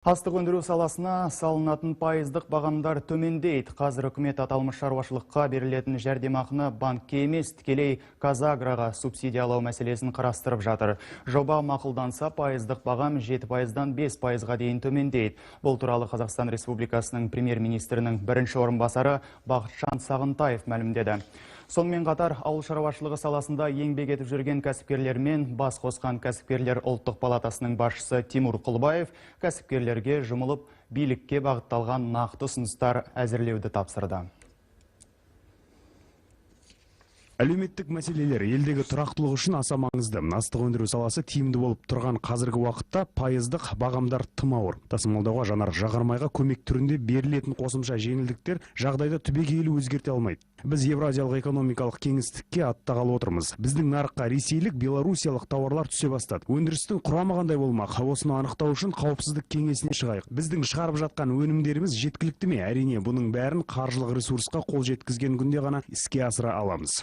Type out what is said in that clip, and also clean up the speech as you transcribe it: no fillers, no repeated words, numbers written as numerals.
Астық өндіру саласына салынатын пайыздық бағамдар төмендейді. Қазір үкімет аталмыш шаруашылыққа берілетін жәрдемақыны банкке емес, тікелей Қазагроға субсидиялау мәселесін қарастырып жатыр. Жоба мақұлданса, пайыздық бағам 7%-дан 5%-ға дейін төмендейді. Бұл туралы Қазақстан Республикасының премьер-министрінің бірінші орынбасары Бақытжан Сағынтаев мәлімдеді. Сонымен қатар, ауыл шаруашылығы саласында еңбек етіп жүрген кәсіпкерлермен бас қосқан кәсіпкерлер ұлттық палатасының басшысы Тимур Құлбаев кәсіпкерлерге жұмылып билікке бағытталған нақты ұсыныстар әзірлеуді тапсырды. Әлеуметтік мәселелер елдегі тұрақтылық үшін аса маңызды. Астық өндіру саласы тиімді болып тұрған қазіргі уақытта пайыздық бағамдар тым ауыр. Тасымалдауға жанар жағармайға көмек түрінде берілетін қосымша жеңілдіктер жағдайды түбегейлі өзгерте алмайды. Біз Евразиялық экономикалық кеңістікке аттағалы отырмыз. Біздің нарыққа ресейлік, белорусиялық тауарлар түсе бастады. Өндірістің құрамы қандай болмақ? Осыны анықтау үшін қауіпсіздік кеңесіне шығайық. Біздің шығарып жатқан өнімдеріміз жеткілікті ме? Әрине, бұның бәрін қаржылық ресурсқа қол жеткізген күнде ғана іске асыра аламыз.